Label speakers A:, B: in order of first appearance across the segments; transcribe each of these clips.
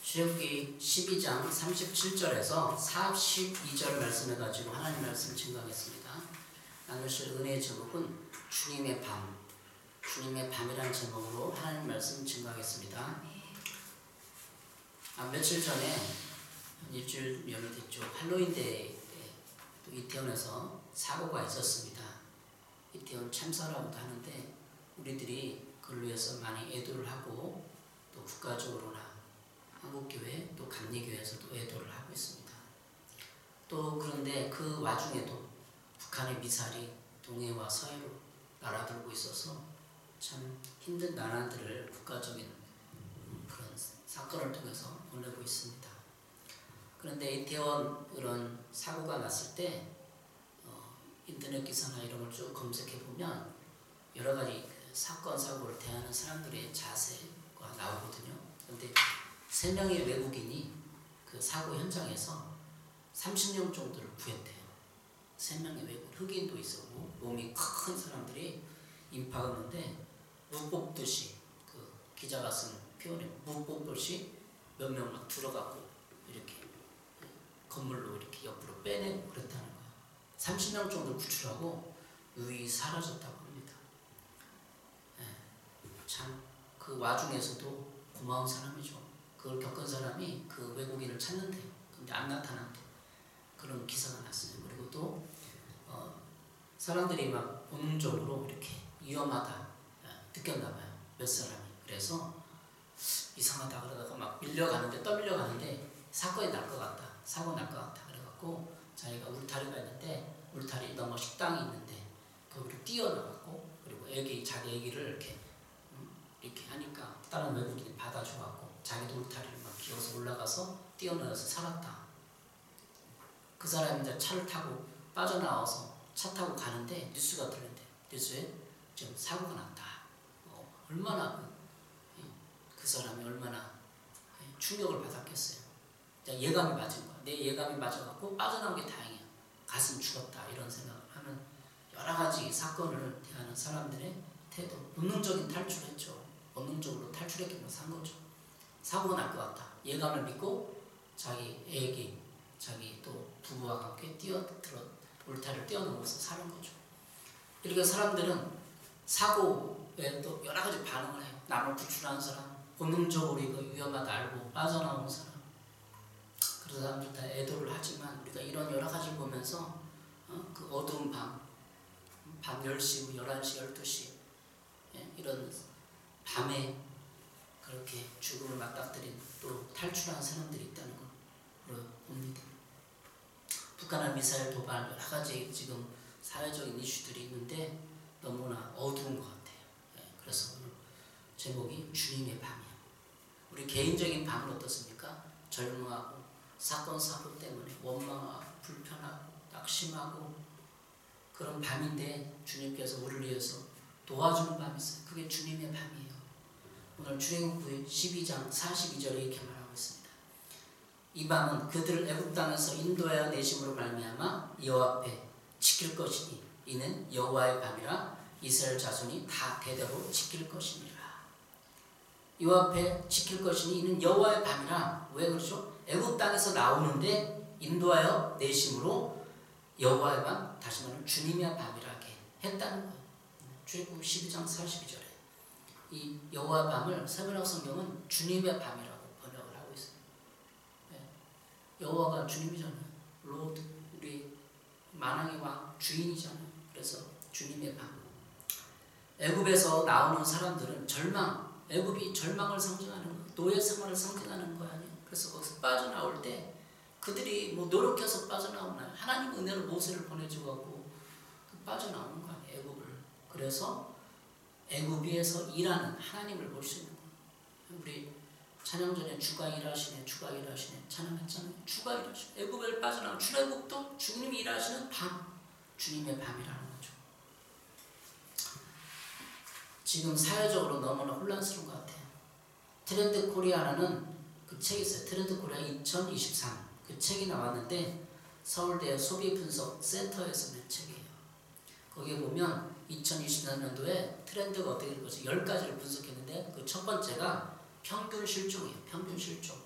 A: 출애굽기 12장 37절에서 42절 말씀해 가지고 하나님 말씀 증거하겠습니다. 나누실 은혜의 제목은 주님의 밤, 주님의 밤이라는 제목으로 하나님 말씀 증거하겠습니다. 며칠 전에 일주일 연휴 됐죠. 할로윈데이 때 또 이태원에서 사고가 있었습니다. 이태원 참사라고도 하는데 우리들이 그걸 위해서 많이 애도를 하고 또 국가적으로나 한국교회 또 감리교회에서도 애도를 하고 있습니다. 또 그런데 그 와중에도 북한의 미사일이 동해와 서해로 날아들고 있어서 참 힘든 나라들을 국가적인 그런 사건을 통해서 보내고 있습니다. 그런데 이태원 그런 사고가 났을 때 인터넷 기사나 이런 걸 쭉 검색해 보면 여러 가지 사건 사고를 대하는 사람들의 자세가 나오거든요. 그런데 3명의 외국인이 그 사고 현장에서 30명 정도를 구했대요. 3명의 외국인, 흑인도 있었고 몸이 큰 사람들이 임파였는데 무 뽑듯이 그 기자가 쓴 표현에 무 뽑듯이 몇 명 막 들어가고 이렇게 건물로 이렇게 옆으로 빼내고 그랬다는 거예요. 30명 정도 구출하고 유이 사라졌다고 합니다. 참 그 와중에서도 고마운 사람이죠. 그걸 겪은 사람이 그 외국인을 찾는데요. 근데 안 나타난대. 그런 기사가 났어요. 그리고 또 사람들이 막 본능적으로 이렇게 위험하다 느꼈나 봐요. 몇 사람이. 그래서 이상하다 그러다가 막 떠밀려가는데 사건이 날 것 같다. 사고 날 것 같다. 그래갖고 자기가 울타리가 있는데 울타리 넘어 식당이 있는데 거기로 뛰어나갔고 그리고 자기 애기를 이렇게 하니까 다른 외국인이 받아줘갖고 자기도 울타리를 막 기어서 올라가서 뛰어내려서 살았다. 그 사람이 이제 차를 타고 빠져나와서 차 타고 가는데 뉴스가 들린대. 뉴스에 지금 사고가 났다. 얼마나 그 사람이 얼마나 충격을 받았겠어요. 예감이 맞은 거야. 내 예감이 맞아갖고 빠져나온 게 다행이야. 갔으면 죽었다 이런 생각을 하면 여러 가지 사건을 대하는 사람들의 태도, 본능적인 탈출했죠. 본능적으로 탈출했기만 산 거죠. 사고가 날 것 같다. 예감을 믿고 자기 애기, 자기 또 부부와 함께 울타리를 뛰어넘어서 사는 거죠. 이렇게 사람들은 사고에 또 여러 가지 반응을 해요. 남을 구출하는 사람, 본능적으로 이거 위험하다 알고 빠져나오는 사람. 그런 사람들 다 애도를 하지만 우리가 이런 여러 가지를 보면서 그 어두운 밤 10시, 11시, 12시 이런 밤에 그렇게 죽음을 맞닥뜨린 또 탈출한 사람들이 있다는 걸 봅니다. 북한의 미사일 도발 여러 가지 지금 사회적인 이슈들이 있는데 너무나 어두운 것 같아요. 그래서 오늘 제목이 주님의 밤이에요. 우리 개인적인 밤은 어떻습니까? 절망하고 사건 사고 때문에 원망하고 불편하고 낙심하고 그런 밤인데 주님께서 우리를 위해서 도와주는 밤이 있어요. 그게 주님의 밤이에요. 오늘 출애굽기 12장 42절에 이렇게 말하고 있습니다. 이 밤은 그들을 애굽 땅에서 인도하여 내심으로 말미암아 여호와 앞에 지킬 것이니 이는 여호와의 밤이라 이스라엘 자손이 다 대대로 지킬 것이니라. 여호와 앞에 지킬 것이니 이는 여호와의 밤이라. 왜 그러죠? 애굽 땅에서 나오는데 인도하여 내심으로 여호와의 밤, 다시 말하면 주님의 밤이라게 했다는 거예요. 출애굽기 12장 42절에 이 여호와 밤을 세번역 성경은 주님의 밤이라고 번역을 하고 있어요. 여호와가 주님이잖아요. 로드, 우리 만왕의 왕 주인이잖아요. 그래서 주님의 밤. 애굽에서 나오는 사람들은 애굽이 절망을 상징하는 거예요. 노예 생활을 상징하는 거 아니에요. 그래서 거기서 빠져나올 때 그들이 노력해서 빠져나오나요? 하나님 은혜로 모세를 보내주고 빠져나오는 거 아니에요. 애굽을. 그래서 애굽에서 일하는 하나님을 볼 수 있는 거예요. 우리 찬양 전에 주가 일하시네 찬양했잖아요. 주가 일하시네. 애굽을 빠져나온 출애굽도 주님이 일하시는 밤, 주님의 밤이라는 거죠. 지금 사회적으로 너무나 혼란스러운 것 같아요. 트렌드 코리아라는 그 책이 있어요. 트렌드 코리아 2023 그 책이 나왔는데 서울대 소비분석 센터에서 낸 책이에요. 거기에 보면 2024년도에 트렌드가 어떻게 될 것인지 10가지를 분석했는데 그 첫 번째가 평균 실종이에요. 평균 실종.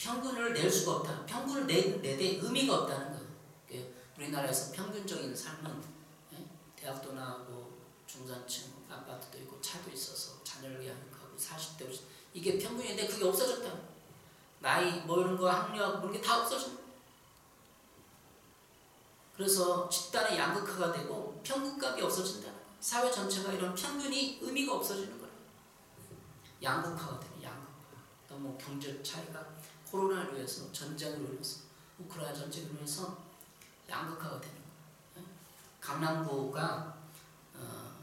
A: 평균을 낼 수가 없다. 평균을 내되 의미가 없다는 거예요. 우리나라에서 평균적인 삶은 대학도 나오고 중산층 아파트도 있고 차도 있어서 자녀를 양육하고 40대 50대 이게 평균인데 그게 없어졌다. 나이 뭐 이런 거 학력 뭐 이런 게 다 없어졌다. 그래서 집단의 양극화가 되고 평균값이 없어진다는 거예요. 사회 전체가 이런 평균이 의미가 없어지는 거예요. 양극화가 되는 양극화. 또 뭐 경제 차이가 코로나로 인해서 전쟁으로 인해서 우크라이나 전쟁으로 인해서 양극화가 되는 거예요. 강남구가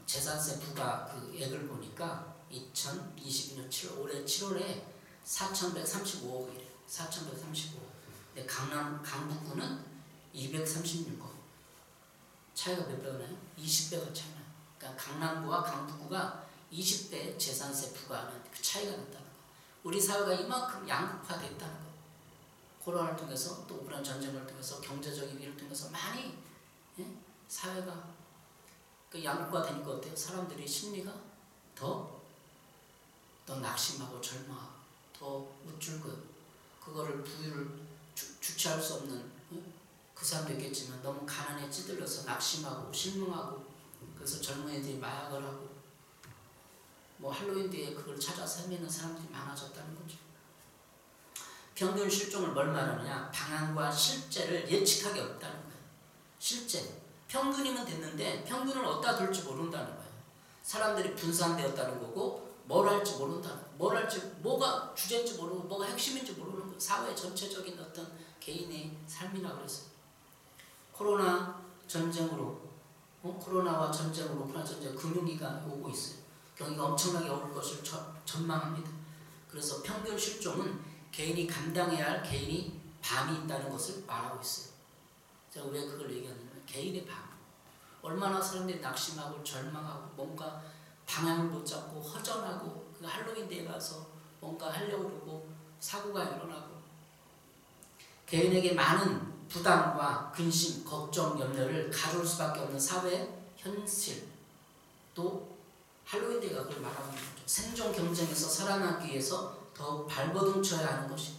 A: 재산세 부과 그 액을 보니까 2022년 7월 올해 7월에 4,135억이래요. 4,135억. 근데 강북구는 236억. 차이가 몇 배가 나요? 20배가 차이 나요. 그러니까 강남구와 강북구가 20배 재산세 부과하는 그 차이가 났다는 거예요. 우리 사회가 이만큼 양극화됐다는 거예요. 코로나를 통해서 또 우크라이나 전쟁을 통해서 경제적인 일을 통해서 많이 사회가 그 양극화되니까 어때요? 사람들이 심리가 더 낙심하고 절망하고 더 우쭐 거예요. 그거를 부유를 주체할 수 없는 그 사람도 있겠지만 너무 가난에 찌들려서 낙심하고 실망하고 그래서 젊은이들이 마약을 하고 뭐 할로윈 뒤에 그걸 찾아서 헤매는 사람들이 많아졌다는 거죠. 평균 실종을 뭘 말하느냐? 방향과 실제를 예측하기 어렵다는 거예요. 실제 평균이면 됐는데 평균을 어디다 둘지 모른다는 거예요. 사람들이 분산되었다는 거고 뭘 할지 모른다는 거예요. 뭘 할지 뭐가 주제인지 모르고 뭐가 핵심인지 모르는 거예요. 사회 전체적인 어떤 개인의 삶이나 그래서 코로나 전쟁으로 코로나와 전쟁으로 우크라이나 전쟁 금융위기가 오고 있어요. 경기가 엄청나게 어려울 것을 전망합니다. 그래서 평균 실종은 개인이 감당해야 할 개인이 밤이 있다는 것을 말하고 있어요. 제가 왜 그걸 얘기하냐면 개인의 밤. 얼마나 사람들이 낙심하고 절망하고 뭔가 방향을 못 잡고 허전하고 그 할로윈 데에 가서 뭔가 하려고 그러고 사고가 일어나고 개인에게 많은 부담과 근심, 걱정, 염려를 가져올 수밖에 없는 사회 현실 또 할로윈 데이가 그걸 말하는 거죠. 생존 경쟁에서 살아남기 위해서 더 발버둥 쳐야 하는 것이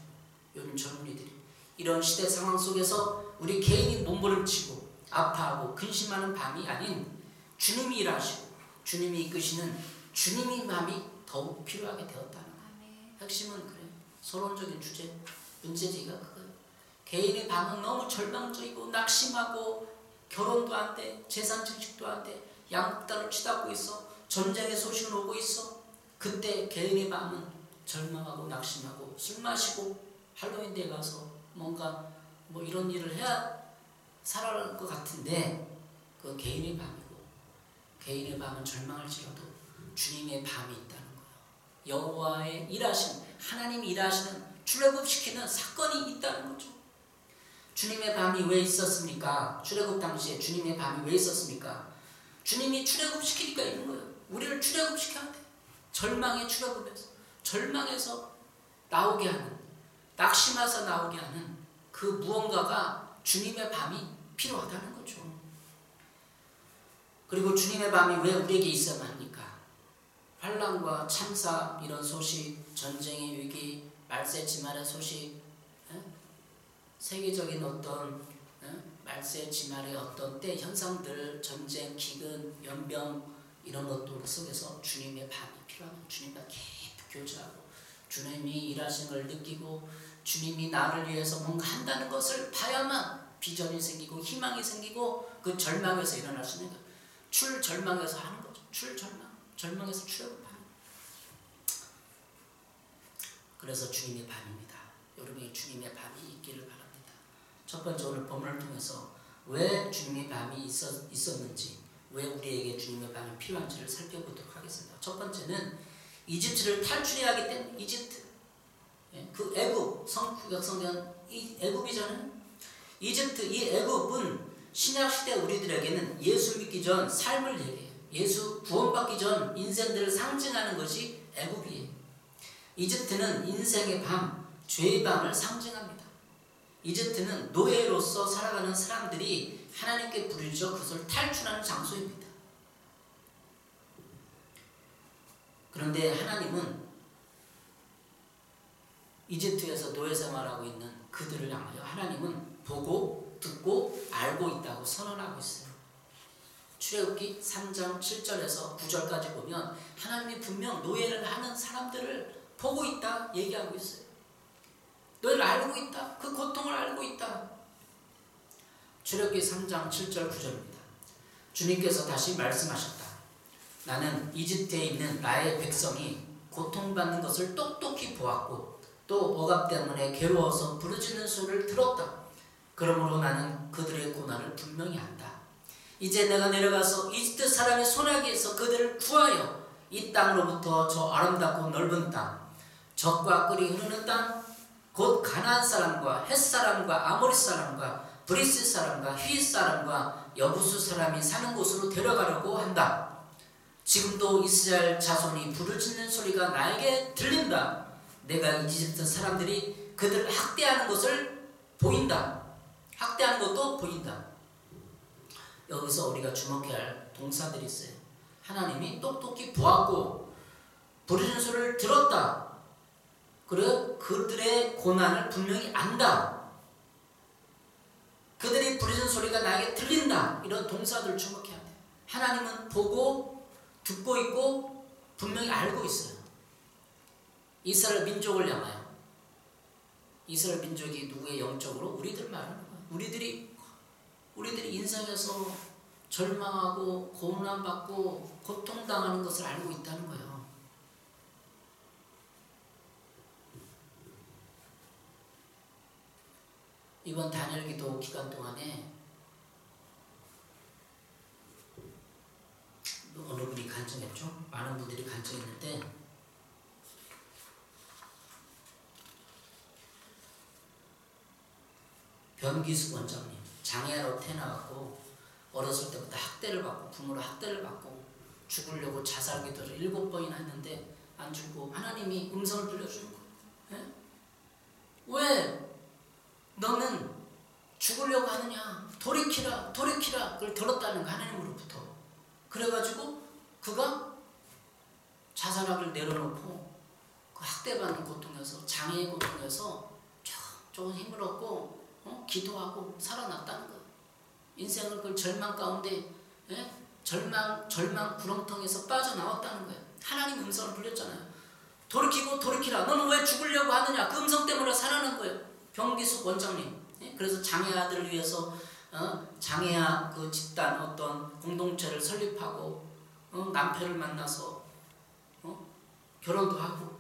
A: 요즘 젊은이들이 이런 시대 상황 속에서 우리 개인이 몸부림치고 아파하고 근심하는 밤이 아닌 주님이 일하시고 주님이 이끄시는 주님의 밤이 더욱 필요하게 되었다는 거예요. 핵심은 그래요. 서론적인 주제, 문제제기가 그거예요. 개인의 밤은 너무 절망적이고 낙심하고 결혼도 안 돼, 재산 증식도 안 돼, 양극단을 치닫고 있어, 전쟁의 소식은 오고 있어. 그때 개인의 밤은 절망하고 낙심하고 술 마시고 할로윈 데에 가서 뭔가 뭐 이런 일을 해야 살아갈 것 같은데 그건 개인의 밤이고 개인의 밤은 절망할지라도 주님의 밤이 있다는 거예요. 여호와의 일하신 하나님이 일하시는 출애굽시키는 사건이 있다는 거죠. 주님의 밤이 왜 있었습니까? 출애굽 당시에 주님의 밤이 왜 있었습니까? 주님이 출애굽시키니까 있는 거예요. 우리를 출애굽시켜야 돼. 절망의 출애굽에서 절망에서 나오게 하는 낙심해서 나오게 하는 그 무언가가 주님의 밤이 필요하다는 거죠. 그리고 주님의 밤이 왜 우리에게 있어야만 합니까? 환난과 참사 이런 소식, 전쟁의 위기, 말세 지말의 소식, 세계적인 어떤 말세 지말의 어떤 때 현상들, 전쟁, 기근, 연병 이런 것들 속에서 주님의 밤이 필요하면 주님과 깊이 교제하고 주님이 일하시는 걸 느끼고 주님이 나를 위해서 뭔가 한다는 것을 봐야만 비전이 생기고 희망이 생기고 그 절망에서 일어날 수 있는 거예요. 출절망에서 하는 거죠. 출절망. 절망에서 출애굽하는. 그래서 주님의 밤입니다. 여러분이 주님의 밤이 있기를 바랍니다. 첫 번째 오늘 본문을 통해서 왜 주님의 밤이 있었는지 왜 우리에게 주님의 밤이 필요한지를 살펴보도록 하겠습니다. 첫 번째는 이집트를 탈출해야 하기 때문에 이집트 그 애굽 성구약성경 이 애굽이잖아요. 이집트 이 애굽은 신약시대 우리들에게는 예수 믿기 전 삶을 얘기해요. 예수 구원받기 전 인생들을 상징하는 것이 애굽이에요. 이집트는 인생의 밤, 죄의 밤을 상징합니다. 이집트는 노예로서 살아가는 사람들이 하나님께 부르짖어 그것을 탈출하는 장소입니다. 그런데 하나님은 이집트에서 노예 생활하고 있는 그들을 향하여 하나님은 보고 듣고 알고 있다고 선언하고 있어요. 출애굽기 3장 7절에서 9절까지 보면 하나님이 분명 노예를 하는 사람들을 보고 있다 얘기하고 있어요. 너희를 알고 있다. 그 고통을 알고 있다. 출애굽기 3장 7절 9절입니다. 주님께서 다시 말씀하셨다. 나는 이집트에 있는 나의 백성이 고통받는 것을 똑똑히 보았고 또 억압 때문에 괴로워서 부르짖는 소리를 들었다. 그러므로 나는 그들의 고난을 분명히 안다. 이제 내가 내려가서 이집트 사람의 손아귀에서 그들을 구하여 이 땅으로부터 저 아름답고 넓은 땅, 젖과 꿀이 흐르는 땅, 곧 가나안 사람과 헷 사람과 아모리 사람과 브리스 사람과 휘 사람과 여부수 사람이 사는 곳으로 데려가려고 한다. 지금도 이스라엘 자손이 부르짖는 소리가 나에게 들린다. 내가 이집트 사람들이 그들을 학대하는 것을 보인다. 학대하는 것도 보인다. 여기서 우리가 주목해야 할 동사들이 있어요. 하나님이 똑똑히 보았고 부르짖는 소리를 들었다. 그리고 그들의 고난을 분명히 안다. 그들이 부르짖는 소리가 나에게 들린다. 이런 동사들을 주목해야 돼요. 하나님은 보고 듣고 있고 분명히 알고 있어요. 이스라엘 민족을 향하여. 이스라엘 민족이 누구의 영적으로? 우리들 말하는 거예요. 우리들이 인생에서 절망하고 고난받고 고통당하는 것을 알고 있다는 거예요. 이번 다니엘 기도 기간 동안에 어느 분이 간증했죠? 많은 분들이 간증했는데 변기수 원장님 장애로 태어나고 어렸을 때부터 학대를 받고 부모로 학대를 받고 죽으려고 자살 기도를 7번이나 했는데 안 죽고 하나님이 음성을 들려주는 거예요. 네? 왜 너는 죽으려고 하느냐? 돌이키라 그걸 들었다는 거 하나님으로부터. 그래가지고 그가 자살학을 내려놓고 그 학대받는 고통에서 장애의 고통에서 조금 힘을 얻고 기도하고 살아났다는 거예요. 인생을 그 절망 가운데 절망 구렁텅이에서 빠져나왔다는 거예요. 하나님 음성을 불렸잖아요. 돌이키라. 너는 왜 죽으려고 하느냐? 그 음성 때문에 살아난 거예요. 병기숙 원장님. 그래서 장애아들을 위해서 장애아 그 집단 어떤 공동체를 설립하고 남편을 만나서 결혼도 하고.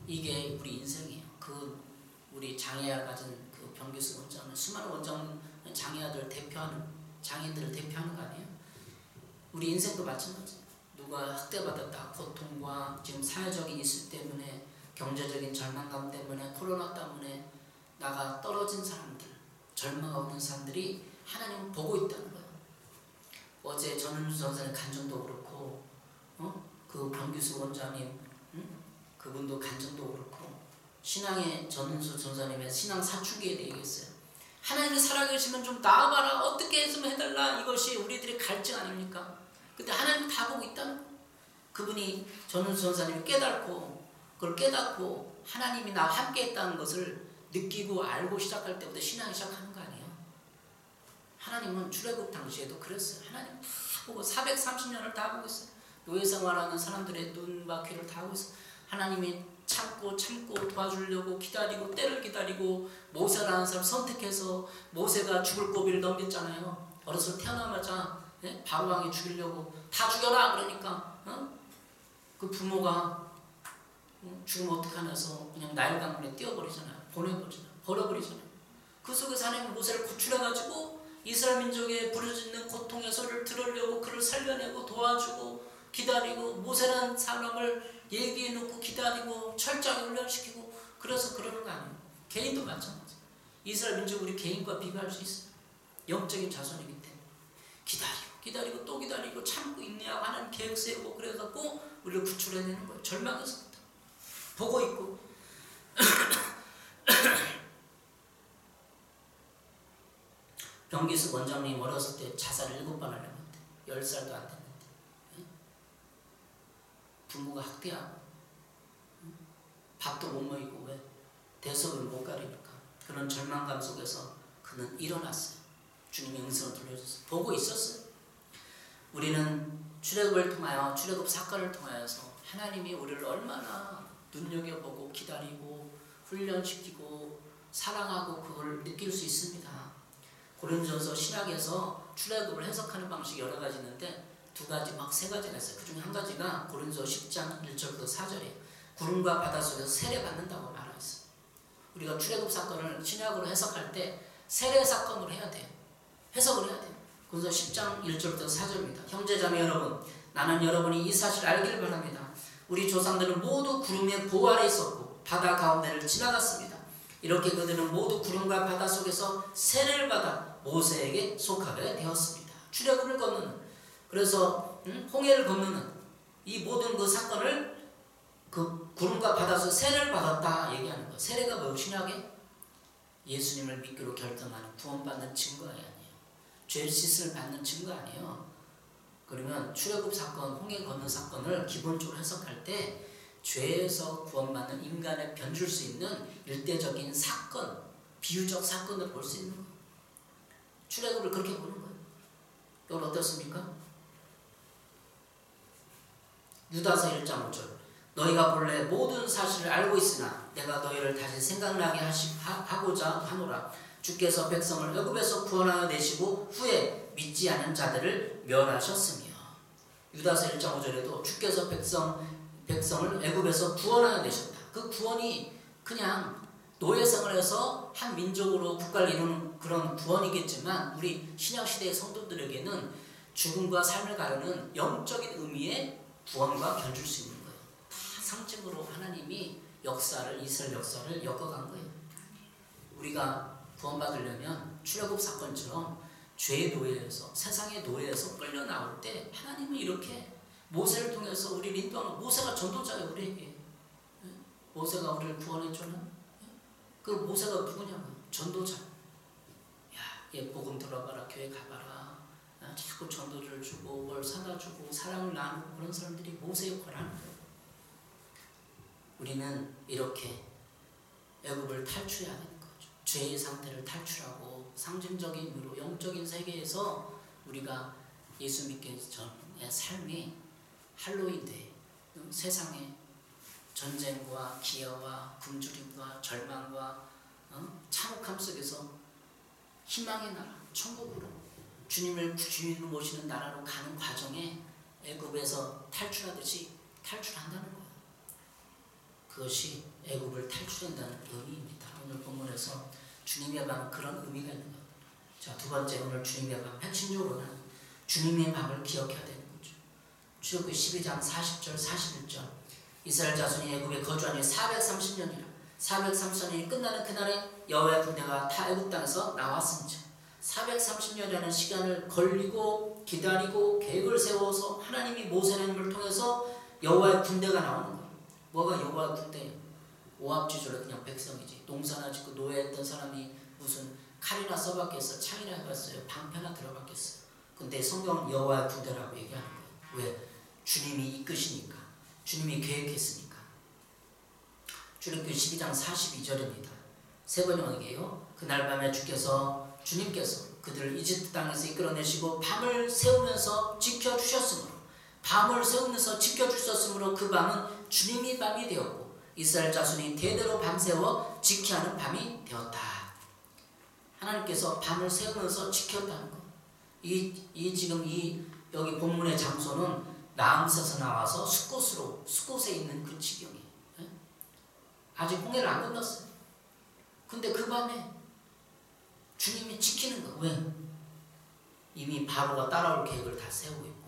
A: 이게 우리 인생이에요. 우리 장애아를 가진 그 병기숙 원장은 수많은 원장 장애아들을 대표하는 장애인들을 대표하는 거 아니에요? 우리 인생도 마찬가지. 누가 학대받았다 고통과 지금 사회적인 이슈 때문에 경제적인 절망감 때문에 코로나 때문에 나가 떨어진 사람들 절망하고 있는 사람들이 하나님은 보고 있다는 거예요. 어제 전은주 전사님 간증도 그렇고 그 병기숙 원장님 그분도 간증도 그렇고 신앙의 전은수 전사님의 신앙 사춘기에 대해 얘기했어요. 하나님이 살아계시면 좀 나와봐라. 어떻게 좀 해달라. 이것이 우리들의 갈증 아닙니까? 근데 하나님이 다 보고 있다는 거예요. 그분이 전은수 전사님이 그걸 깨닫고 하나님이 나와 함께 했다는 것을 느끼고 알고 시작할 때부터 신앙이 시작하는 거 아니에요? 하나님은 출애굽 당시에도 그랬어요. 하나님 다 보고 430년을 다 보고 있어요. 노예 생활하는 사람들의 눈과 귀를 다 보고 있어요. 하나님이 참고 도와주려고 기다리고 때를 기다리고 모세라는 사람 선택해서 모세가 죽을 고비를 넘겼잖아요. 어렸을 때 태어나자마자 바로왕이 죽이려고 다 죽여라 그러니까 그 부모가 죽으면 어떡하나 해서 그냥 나일 강물에 띄워버리잖아요. 버려버리잖아요. 그 속에서 하나님은 모세를 구출해가지고 이스라엘 민족의 부르짖는 고통의 소리를 들으려고 그를 살려내고 도와주고 기다리고 모세라는 사람을 얘기해놓고 기다리고 철저하게 훈련시키고 그래서 그러는 거 아니에요. 개인도 마찬가지. 이스라엘 민족 우리 개인과 비교할 수 있어요. 영적인 자손이기 때문에 기다리고 또 기다리고 참고 인내하고 하나님 계획 세우고 그래갖고 우리를 구출해내는 거예요. 절망에서부터 보고 있고 병기숙 원장님 어렸을 때 자살을 7번 하려고 했대. 10살도 안 됐는데 부모가 학대하고 밥도 못 먹이고 왜? 대속을 못 가리니까. 그런 절망감 속에서 그는 일어났어요. 주님의 음성을 들려줬어요. 보고 있었어요. 우리는 출애굽을 통하여, 출애굽 사건을 통하여서 하나님이 우리를 얼마나 눈여겨보고 기다리고 훈련시키고 사랑하고 그걸 느낄 수 있습니다. 고린도전서 신학에서 출애굽을 해석하는 방식이 여러 가지 있는데 두 가지 막 세 가지가 있어요. 그 중에 한 가지가 고린도서 10장 1절부터 4절이에요. 구름과 바다 속에서 세례 받는다고 말하고 있어요. 우리가 출애굽 사건을 신약으로 해석할 때 세례 사건으로 해야 돼요. 해석을 해야 돼요. 그래서 10장 1절부터 4절입니다. 형제자매 여러분, 나는 여러분이 이 사실을 알기를 바랍니다. 우리 조상들은 모두 구름의 보호 아래 있었고 바다 가운데를 지나갔습니다. 이렇게 그들은 모두 구름과 바다 속에서 세례를 받아 모세에게 속하게 되었습니다. 출애굽을 건너는, 그래서 홍해를 건너는 이 모든 그 사건을 그 구름과 바다 속에서 세례를 받았다 얘기하는 거예요. 세례가 뭐예요? 신약에 예수님을 믿기로 결정하는 구원받는 증거 아니에요. 죄 씻을 받는 증거 아니에요. 그러면 출애굽 사건, 홍해 건너 사건을 기본적으로 해석할 때 죄에서 구원받는 인간의 변줄 수 있는 일대적인 사건, 비유적 사건을 볼 수 있는 거예요. 출애굽을 그렇게 보는 거예요. 이건 어떻습니까? 유다서 1장 5절, 너희가 본래 모든 사실을 알고 있으나 내가 너희를 다시 생각나게 하고자 하노라. 주께서 백성을 애굽에서 구원하여 내시고 후에 믿지 않은 자들을 멸하셨으며. 유다서 1장 5절에도 주께서 백성을 애굽에서 구원하여 내셨다. 그 구원이 그냥 노예생을 해서 한 민족으로 국가를 이루는 그런 구원이겠지만 우리 신약시대의 성도들에게는 죽음과 삶을 가르는 영적인 의미의 구원과 견줄 수 있는 거예요. 다 상징으로 하나님이 역사를, 이스라엘 역사를 엮어간 거예요. 우리가 구원받으려면 출애굽 사건처럼 죄의 노예에서, 세상의 노예에서 끌려 나올 때 하나님은 이렇게 모세를 통해서 우리를 인도하는, 모세가 전도자예요. 우리에게 모세가 우리를 구원해주는 그 모세가 누구냐고요? 전도자. 야, 얘 복음 들어가라, 교회 가봐라, 자꾸 전도를 주고 뭘 사다 주고 사랑을 나누고 그런 사람들이 모세 역할을 하는 거예요. 우리는 이렇게 애굽을 탈출해야 되는 거죠. 죄의 상태를 탈출하고 상징적인 의미로 영적인 세계에서 우리가 예수 믿기 전의 삶이 할로윈데이, 세상의 전쟁과 기아와 굶주림과 절망과 참혹함 속에서 희망의 나라, 천국으로 주님을 모시는 나라로 가는 과정에 애굽에서 탈출하듯이 탈출한다는 거예요. 그것이 애굽을 탈출한다는 의미입니다. 오늘 본문에서 주님의 밤은 그런 의미가 있는 거예요. 자, 두 번째, 오늘 주님의 밤 핵심적으로는 주님의 밤을 기억해야 되는 거죠. 출애굽기 12장 40절 41절, 이스라엘 자손이 애굽에 거주한 지 430년이라 430년이 끝나는 그날에 여호와의 군대가 다 애굽 땅에서 나왔습니다. 430년이라는 시간을 걸리고 기다리고 계획을 세워서 하나님이 모세님을 통해서 여호와의 군대가 나오는 거예요. 뭐가 여호와의 군대예요? 오합지졸의 그냥 백성이지. 농사나 짓고 노예했던 사람이 무슨 칼이나 써봤겠어, 창이나 해봤어요, 방패나 들어봤겠어요. 근데 성경은 여호와의 군대라고 얘기하는 거예요. 왜? 주님이 이끄시니까, 주님이 계획했으니까. 출애굽기 12장 42절입니다. 세 번역이에요. 그날 밤에 주님께서 그들을 이집트 땅에서 이끌어내시고 밤을 새우면서 지켜주셨으므로, 밤을 새우면서 지켜주셨으므로 그 밤은 주님이 밤이 되었고 이스라엘 자손이 대대로 밤새워 지켜야 하는 밤이 되었다. 하나님께서 밤을 새우면서 지켰다는 거. 지금 여기 본문의 장소는 라암셋에서 나와서 숫곳에 있는 그 지경이에요. 아직 홍해를 안 건넜어요. 근데 그 밤에 주님이 지키는 거. 왜? 이미 바로가 따라올 계획을 다 세우고 있고.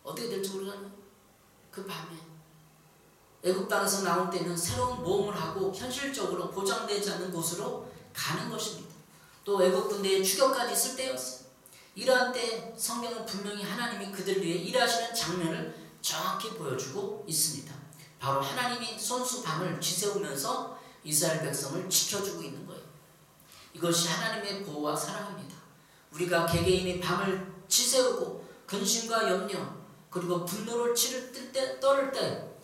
A: 어떻게 될지 모르잖아요. 그 밤에 애굽 땅에서 나올 때는 새로운 모험을 하고 현실적으로 보장되지 않는 곳으로 가는 것입니다. 또 애굽 군대의 추격까지 있을 때였어요. 이러한 때 성경은 분명히 하나님이 그들 위해 일하시는 장면을 정확히 보여주고 있습니다. 바로 하나님이 손수 밤을 지새우면서 이스라엘 백성을 지켜주고 있는 거예요. 이것이 하나님의 보호와 사랑입니다. 우리가 개개인이 밤을 지새우고 근심과 염려 그리고 분노를 떨을 때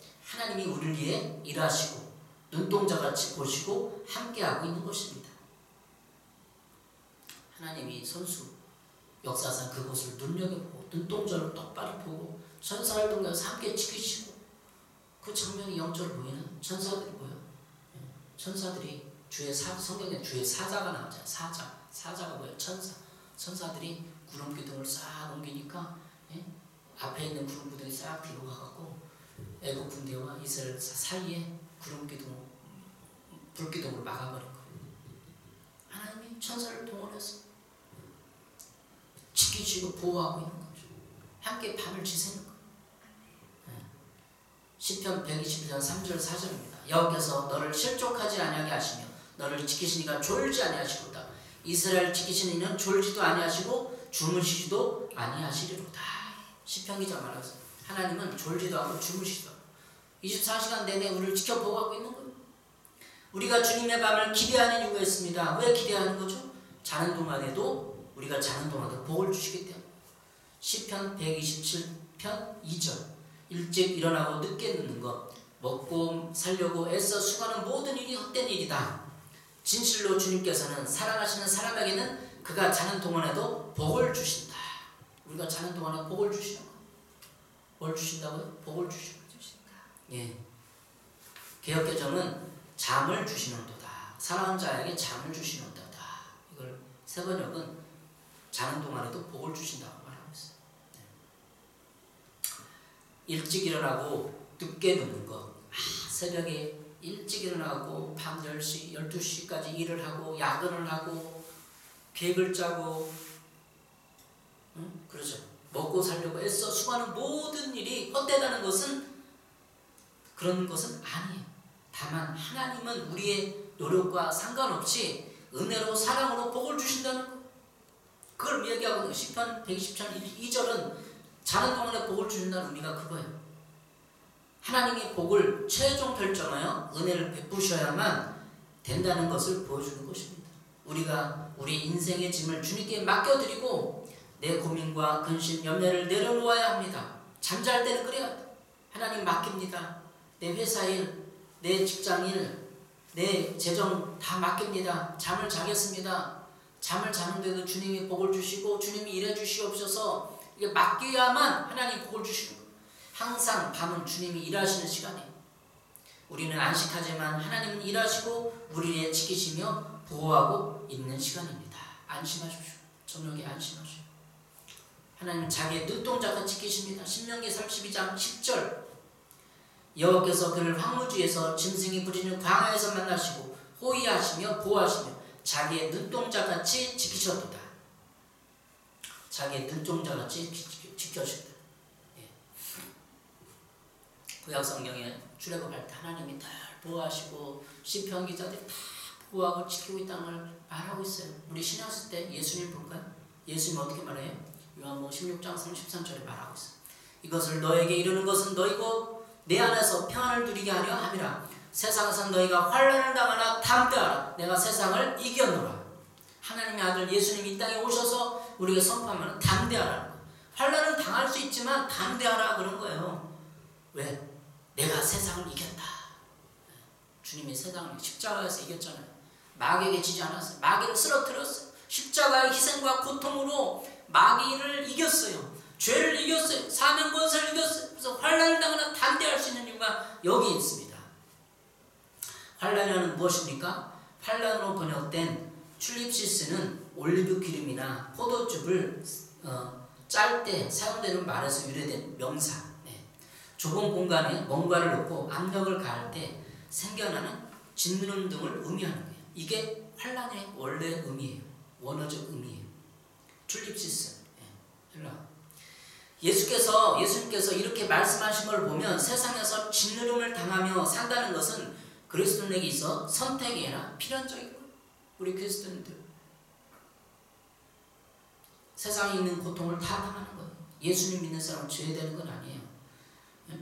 A: 하나님이 우리를 위해 일하시고 눈동자같이 보시고 함께하고 있는 것입니다. 하나님이 선수 역사상 그곳을 눈여겨보고 눈동자를 똑바로 보고 천사를 통해서 함께 지키시고 그 장면이 영적으로 보이는 천사들이 보여. 천사들이 성경에 주의 사자가 나오잖아요. 사자가 뭐예요? 천사들이 구름 기둥을 싹 옮기니까 앞에 있는 구름 기둥이 싹 뒤로 가갖고 애국 군대와 이스라엘 사이에 구름 기둥, 불 기둥을 막아버린 거예요. 하나님이 천사를 동원해서 지키시고 보호하고 있는 거죠. 함께 밤을 지새는 거예요. 시편 121편 3절 4절입니다. 여호와께서 너를 실족하지 아니하게 하시며 너를 지키시니가 졸지 아니하시로다. 이스라엘 지키시는 이는 졸지도 아니하시고 주무시지도 아니하시리로다. 시편 기자 말하죠. 하나님은 졸지도 않고 주무시지도 않고 24시간 내내 우리를 지켜보고 있는 거예요. 우리가 주님의 밤을 기대하는 이유가 있습니다. 왜 기대하는 거죠? 자는 동안에도 우리가 자는 동안에도 복을 주시기 때문에. 시편 127편 2절 일찍 일어나고 늦게 눕는 것 먹고 살려고 애써 수고하는 모든 일이 헛된 일이다. 진실로 주님께서는 사랑하시는 사람에게는 그가 자는 동안에도 복을 주신다. 우리가 자는 동안에 복을 주시는 거. 뭘 주신다고요? 복을 주신다. 예. 개역개정은 잠을 주시는도다. 사랑하는 자에게 잠을 주시는도다. 이걸 세번역은 자는 동안에도 복을 주신다고 말하고 있어요. 네. 일찍 일어나고 늦게 눕는 것. 새벽에 일찍 일어나고 밤 10시, 12시까지 일을 하고 야근을 하고 계획을 짜고 그러죠. 먹고 살려고 애써 수고하는 모든 일이 헛되다는 것은 그런 것은 아니에요. 다만 하나님은 우리의 노력과 상관없이 은혜로 사랑으로 복을 주신다는 것. 그걸 이야기하고 시편 120편 2절은 자는 동안에 복을 주신다는 의미가 그거예요. 하나님이 복을 최종 결정하여 은혜를 베푸셔야만 된다는 것을 보여주는 것입니다. 우리가 우리 인생의 짐을 주님께 맡겨드리고 내 고민과 근심, 염려를 내려놓아야 합니다. 잠잘 때는 그래야 돼. 하나님 맡깁니다. 내 회사 일, 내 직장 일, 내 재정 다 맡깁니다. 잠을 자겠습니다. 잠을 자는데도 주님이 복을 주시고 주님이 일해 주시옵소서. 이게 맡겨야만 하나님 복을 주시는 거예요. 항상 밤은 주님이 일하시는 시간이에요. 우리는 안식하지만 하나님은 일하시고 우리를 지키시며 보호하고 있는 시간입니다. 안심하십시오. 저녁에 안심하십시오. 하나님은 자기의 눈동자가 지키십니다. 신명기 32장 10절 여호와께서 그를 황무지에서 짐승이 부리는 광야에서 만나시고 호위하시며 보호하시며 자기의 눈동자같이 지키셨도다. 자기의 눈동자같이 지켜주셨다. 예. 구약성경에 출애굽할 때 하나님이 다 보호하시고 시편 기자들이 다 보호하고 지키고 있다는 걸 말하고 있어요. 우리 신약시 때 예수님 볼까요? 예수님 어떻게 말해요? 요한복음 16장 33절에 말하고 있어요. 이것을 너에게 이르는 것은 너희고 내 안에서 평안을 누리게 하려 함이라. 세상에서 너희가 환난을 당하나 담대하라. 내가 세상을 이겼노라. 하나님의 아들 예수님이 이 땅에 오셔서 우리에게 선포하면 담대하라. 환난은 당할 수 있지만 담대하라 그런 거예요. 왜? 내가 세상을 이겼다. 주님이 세상을 십자가에서 이겼잖아요. 마귀에게 지지 않았어요. 마귀를 쓰러뜨렸어요. 십자가의 희생과 고통으로 마귀를 이겼어요. 죄를 이겼어요. 사명 권세를 이겼어요. 그래서 환난을 당하나 담대할 수 있는 이유가 여기 있습니다. 환난이라는 무엇입니까? 환난으로 번역된 튤립시스는 올리브 기름이나 포도즙을 짤 때 사용되는 말에서 유래된 명사. 네. 좁은 공간에 뭔가를 넣고 압력을 가할 때 생겨나는 진누름 등을 의미하는 거예요. 이게 환난의 원래 의미예요. 원어적 의미예요. 튤립시스. 네. 예수님께서 이렇게 말씀하신 걸 보면 세상에서 진누름을 당하며 산다는 것은 그리스도인에게 있어 선택이 아니라 필연적인 거예요. 우리 그리스도인들 세상에 있는 고통을 다 당하는 거예요. 예수님 믿는 사람은 죄되는 건 아니에요.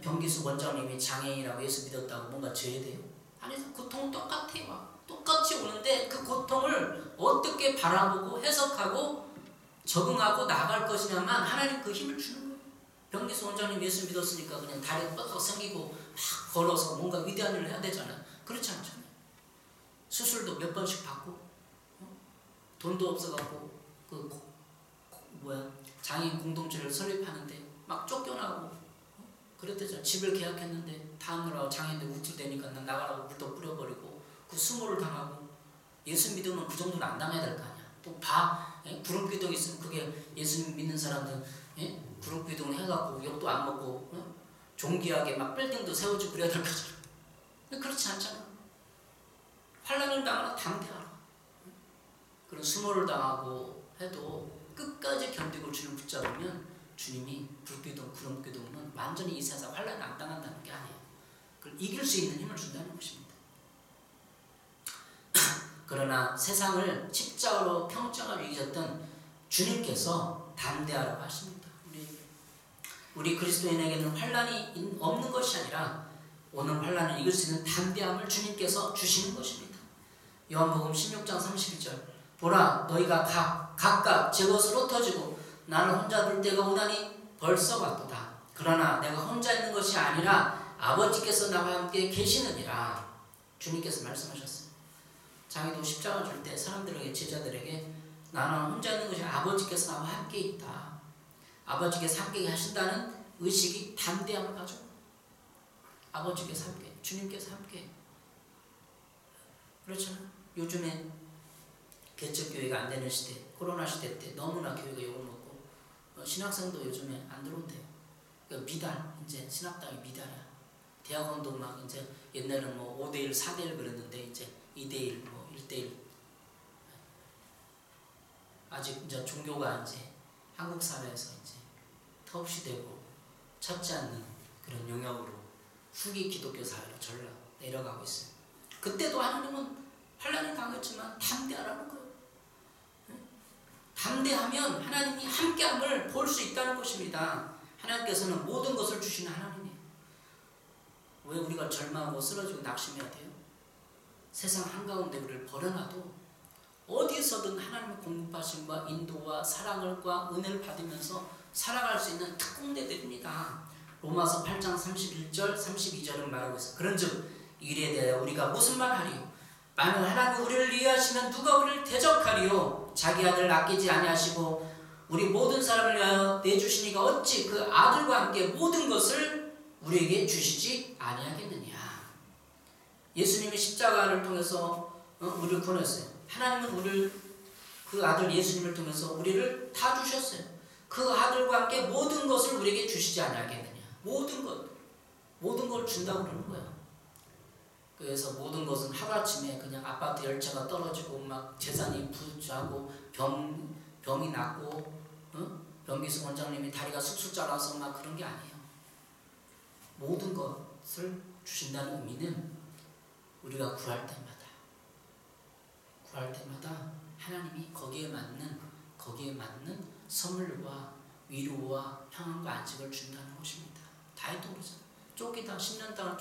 A: 병기수 원장님이 장애인이라고 예수 믿었다고 뭔가 죄돼요? 아니, 고통은 똑같아요. 똑같이 오는데 그 고통을 어떻게 바라보고 해석하고 적응하고 나갈 것이냐만 하나님 그 힘을 주는 거예요. 병기수 원장님 예수 믿었으니까 그냥 다리가 뻑뻑 생기고 막 걸어서 뭔가 위대한 일을 해야 되잖아요. 그렇지 않잖아요. 수술도 몇 번씩 받고, 돈도 없어갖고 장애인 공동체를 설립하는데 막 쫓겨나고, 그랬대잖아요. 집을 계약했는데 다음으로 장애인들 우쭐대니까 난 나가라고 물도 뿌려버리고 그 수모를 당하고. 예수 믿으면 그 정도는 안 당해야 될 거 아니야. 또 구름기둥 있으면 그게 예수 믿는 사람들 구름기둥 해갖고 욕도 안 먹고 존귀하게 막 빌딩도 세워주고 그래야 될 거잖아. 근데 그렇지 않잖아. 환난을 당하나 당대하라. 그런 수모를 당하고 해도 끝까지 견디고 주를 붙잡으면 주님이 불기둥, 구름기둥은 완전히 이 세상 환난을 안 당한다는 게 아니에요. 그걸 이길 수 있는 힘을 준다는 것입니다. 그러나 세상을 십자가로 평정하여 이기셨던 주님께서 담대하라고 하십니다. 우리 그리스도인에게는 환난이 없는 것이 아니라 오는 환난을 이길 수 있는 담대함을 주님께서 주시는 것입니다. 요한복음 16장 32절 보라 너희가 각각 제 것으로 흩어지고 나를 혼자 둘 때가 오나니 벌써 왔도다. 그러나 내가 혼자 있는 것이 아니라 아버지께서 나와 함께 계시느니라. 주님께서 말씀하셨어요. 자기도 십자가 줄 때 사람들에게 제자들에게 나는 혼자 있는 것이 아버지께서 나와 함께 있다. 아버지께서 함께 하신다는 의식이 담대함을 가지고 아버지께서 함께 주님께서 함께 그렇잖아요. 요즘에 개척교회가 안 되는 시대 코로나 시대 때 너무나 교회가 욕을 먹고 신학생도 요즘에 안 들어온대요. 그러니까 미달 이제 신학당이 미달이야. 대학원도 막 이제 옛날에는 뭐 5대1 4대1 그랬는데 이제 2대1 뭐 1대1 아직 이제 종교가 이제 한국 사회에서 이제 터없이 되고 찾지 않는 그런 영역으로 후기 기독교 사회로 절로 내려가고 있어요. 그때도 하나님은 환난을 당했지만 담대하라는 거예요. 담대하면 하나님이 함께함을 볼 수 있다는 것입니다. 하나님께서는 모든 것을 주시는 하나님이에요. 왜 우리가 절망하고 쓰러지고 낙심해야 돼요? 세상 한가운데 우리를 버려놔도 어디서든 하나님의 공급하심과 인도와 사랑과 은혜를 받으면서 살아갈 수 있는 특공대들입니다. 로마서 8장 31절 32절은 말하고 있어요. 그런즉 이에 대하여 우리가 무슨 말하리요? 만일 하나님이 우리를 위하시면 누가 우리를 대적하리요? 자기 아들을 아끼지 아니하시고 우리 모든 사람을 위하여 내주시니까 어찌 그 아들과 함께 모든 것을 우리에게 주시지 아니하겠느냐. 예수님이 십자가를 통해서 우리를 구원했어요. 하나님은 우리를 그 아들 예수님을 통해서 우리를 다 주셨어요. 그 아들과 함께 모든 것을 우리에게 주시지 아니하겠느냐. 모든 걸 준다고 그러는 거예요. 그래서 모든 것은 하루아침에 그냥 아파트 열차가 떨어지고 막 재산이 부주하고 병이 났고 변기수 원장님이 다리가 쑥쑥 자라서 막 그런 게 아니에요. 모든 것을 주신다는 의미는 우리가 구할 때마다 하나님이 거기에 맞는 선물과 위로와 평안과 안식을 준다는 것입니다. 다윗도 그러잖아요. 쫓기다 10년 동안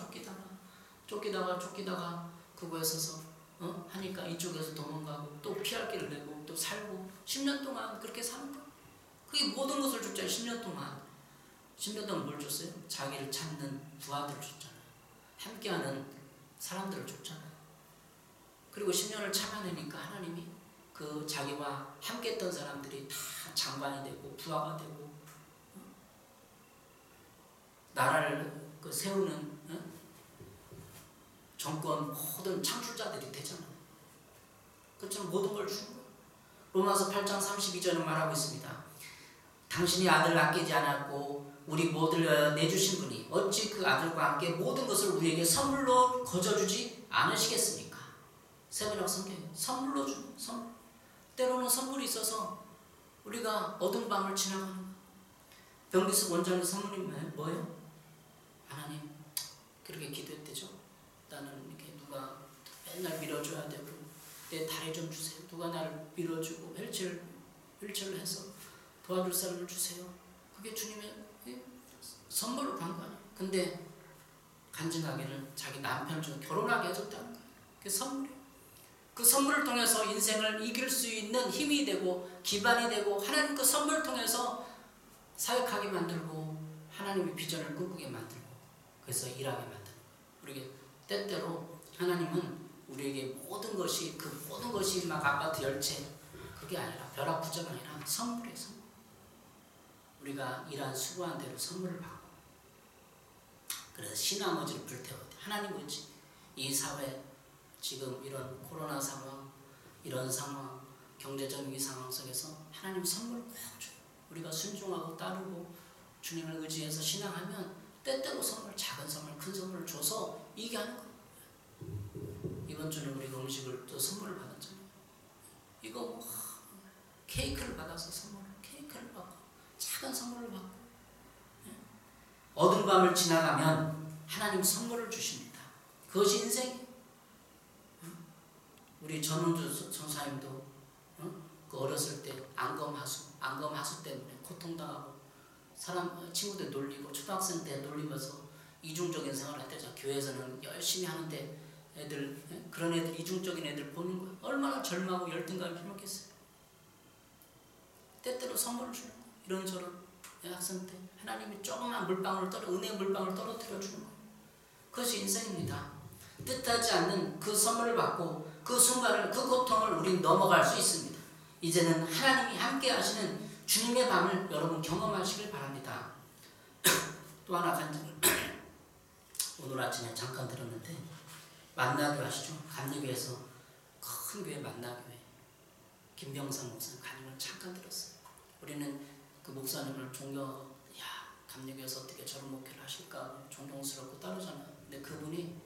A: 쫓기다가 그거에 서서 하니까 이쪽에서 도망가고 또 피할 길을 내고 또 살고 10년 동안 그렇게 사는 거예요. 그게 모든 것을 줬잖아요. 10년 동안 뭘 줬어요? 자기를 찾는 부하들을 줬잖아요. 함께하는 사람들을 줬잖아요. 그리고 10년을 참아내니까 하나님이 그 자기와 함께했던 사람들이 다 장관이 되고 부하가 되고 나라를 세우는 정권 모든 창출자들이 되잖아요. 그처럼 모든 걸 주는 거예요. 로마서 8장 32절은 말하고 있습니다. 당신이 아들을 아끼지 않았고 우리 모두를 내주신 분이 어찌 그 아들과 함께 모든 것을 우리에게 선물로 거저주지 않으시겠습니까? 세번이라고 성경에 선물로 주는 선물. 때로는 선물이 있어서 우리가 어두운 밤을 지나가는 거예요. 변기수 원장의 선물이 뭐예요? 하나님 그렇게 기도했대죠. 나는 이렇게 누가 맨날 밀어줘야 되고 내 다리 좀 주세요. 누가 나를 밀어주고 휠체어를 해서 도와줄 사람을 주세요. 그게 주님의 선물로 간 거 아니에요. 근데 간증하기는 자기 남편을 좀 결혼하게 해줬다는 거예요. 그게 선물이에요. 그 선물을 통해서 인생을 이길 수 있는 힘이 되고 기반이 되고 하나님 그 선물을 통해서 사역하게 만들고 하나님의 비전을 꿈꾸게 만들고 그래서 일하게 만든다. 때때로 하나님은 우리에게 모든 것이 막 아파트 열채 그게 아니라 벼락부자가 아니라 선물이에요. 선물. 우리가 일한 수고한 대로 선물을 받고 그래서 신앙의지를 불태워야 돼. 하나님 뭐지? 이 사회 지금 이런 코로나 상황 이런 상황 경제적인 이 상황 속에서 하나님 선물을 꼭 줘요. 우리가 순종하고 따르고 주님을 의지해서 신앙하면 때때로 선물 작은 선물 큰 선물을 줘서 이게 하는 거예요. 이번 주는 우리가 음식을 또 선물을 받았잖아요. 이거 뭐 케이크를 받아서 케이크를 받고 작은 선물을 받고 어두운 밤을 지나가면 하나님 선물을 주십니다. 그것이 인생이에요. 우리 전은주 전사님도 그 어렸을 때 안검하수 때문에 고통당하고 친구들 놀리고 초등학생 때 놀리면서 이중적인 생활을 할 때죠. 교회에서는 열심히 하는데 그런 애들 이중적인 애들 보는 거예요. 얼마나 절망하고 열등감이 심했겠어요. 때때로 선물을 주는 거예요. 이런저런 학생 때 하나님이 조그만 은혜의 물방울 떨어뜨려 주는 거예요. 그것이 인생입니다. 뜻하지 않는 그 선물을 받고 그 순간을 그 고통을 우린 넘어갈 수 있습니다. 이제는 하나님이 함께 하시는 주님의 밤을 여러분 경험하시길 바랍니다. 또 하나 간증을 오늘 아침에 잠깐 들었는데 만나교회 아시죠? 감리교회에서 큰 교회 만나교회 김병상 목사님 간증을 잠깐 들었어요. 우리는 그 목사님을 감리교회에서 어떻게 저런 목회를 하실까 존경스럽고 따르잖아요. 근데 그분이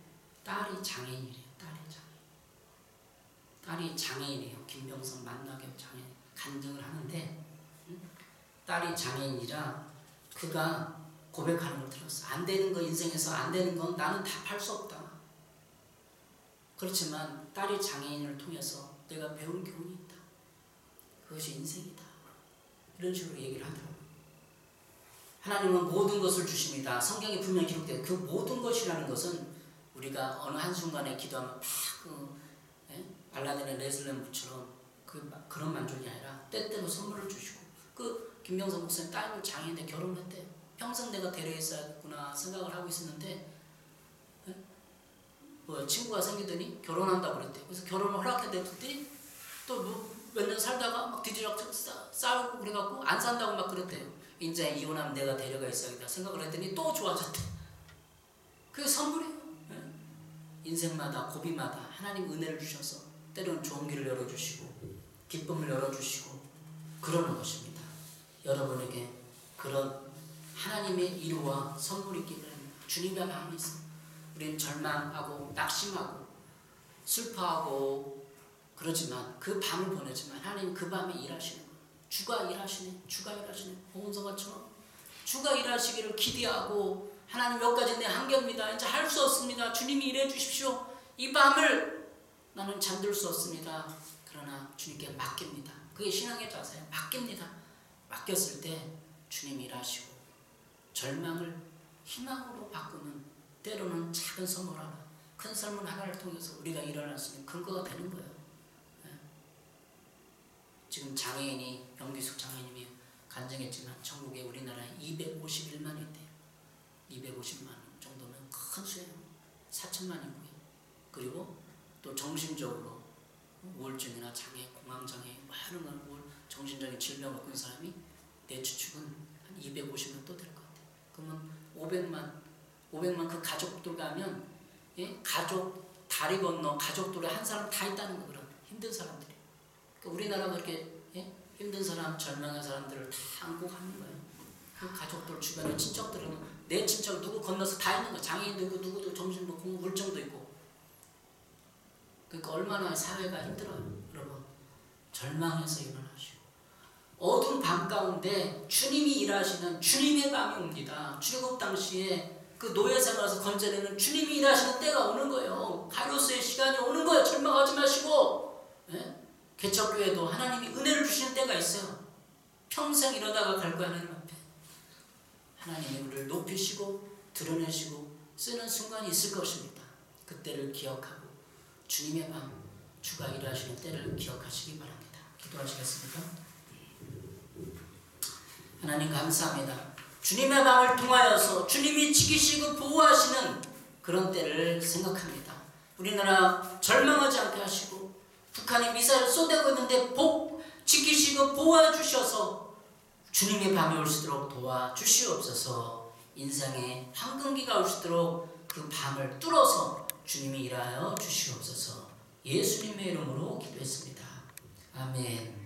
A: 딸이 장애인이래요. 딸이 장애인이에요. 김병성 만나교회 장애인 간증을 하는데 딸이 장애인이라 그가 고백하는 걸 들었어. 안 되는 거 인생에서 안 되는 건 나는 답할 수 없다. 그렇지만 딸이 장애인을 통해서 내가 배운 교훈이 있다. 그것이 인생이다. 이런 식으로 얘기를 하더라고요. 하나님은 모든 것을 주십니다. 성경에 분명히 기록된 그 모든 것이라는 것은 우리가 어느 한순간에 기도하면 발라드의 레슬렘부처럼 그런 만족이 아니라 때때로 선물을 주시고 그 김병선 목사님 딸을 장애인데 결혼했대요. 평생 내가 데려있어야겠구나 생각을 하고 있었는데 친구가 생기더니 결혼한다고 그랬대요. 그래서 결혼을 허락해줬더니 또 몇 년 살다가 막 뒤지락지락 싸우고 그래갖고 안 산다고 막 그랬대요. 이제 이혼하면 내가 데려가 있어야겠다 생각을 했더니 또 좋아졌대. 그게 선물이에요. 인생마다 고비마다 하나님 은혜를 주셔서 때로는 좋은 길을 열어주시고 기쁨을 열어주시고 그러는 것입니다. 여러분에게 그런 하나님의 이루와 선물이 있기 바랍니다. 주님의 마음이 있습니다. 우리는 절망하고 낙심하고 슬퍼하고 그러지만 그 밤을 보내지만 하나님 그 밤에 일하시는 거예요. 주가 일하시네 보은성같처럼 주가 일하시기를 기대하고 하나님 몇 가지 내 한계입니다. 이제 할 수 없습니다. 주님이 일해 주십시오. 이 밤을 나는 잠들 수 없습니다. 그러나 주님께 맡깁니다. 그게 신앙의 자세예요. 맡깁니다. 맡겼을 때 주님이 일하시고 절망을 희망으로 바꾸는 때로는 작은 선물 하나 큰 선물 하나를 통해서 우리가 일어날 수 있는 근거가 되는 거예요. 지금 장애인이 병기숙 장애인이 간증했지만 전국에 우리나라에 251만이 있대요. 250만 정도면 큰 수예요. 4천만이고요. 그리고 또 정신적으로 우울증이나 장애, 공황장애 많은 걸 정신적인 질병을 갖고 있는 사람이 내 추측은 한 250만 또 될 것 같아요. 그러면 500만 그 가족들과 하면 가족 다리 건너 가족들에 한 사람 다 있다는 거 그런 힘든 사람들이. 그러니까 우리나라가 그렇게 힘든 사람, 절망한 사람들을 다 안고 가는 거예요. 그 가족들 주변에 친척들은 내 친척 누구 건너서 다 있는 거예요. 장애인도 있고 누구도 정신도 있고 우울증도 있고. 그러니까 얼마나 사회가 힘들어요. 여러분 절망해서 일어나시고 어두운 밤 가운데 주님이 일하시는 주님의 밤이 옵니다. 출애굽 당시에 그 노예 생활에서 건져내는 주님이 일하시는 때가 오는 거예요. 카이로스의 시간이 오는 거예요. 절망하지 마시고. 개척교회도 하나님이 은혜를 주시는 때가 있어요. 평생 이러다가 갈 거야. 하나님 앞에 하나님이 우리를 높이시고 드러내시고 쓰는 순간이 있을 것입니다. 그때를 기억하고 주님의 밤 주가 일하시는 때를 기억하시기 바랍니다. 기도하시겠습니까? 하나님 감사합니다. 주님의 밤을 통하여서 주님이 지키시고 보호하시는 그런 때를 생각합니다. 우리나라 절망하지 않게 하시고 북한이 미사일 쏘대고 있는데 지키시고 도와주셔서 주님의 밤이 올 수 있도록 도와주시옵소서. 인생의 황금기가 올 수 있도록 그 밤을 뚫어서 주님이 일하여 주시옵소서. 예수님의 이름으로 기도했습니다. 아멘.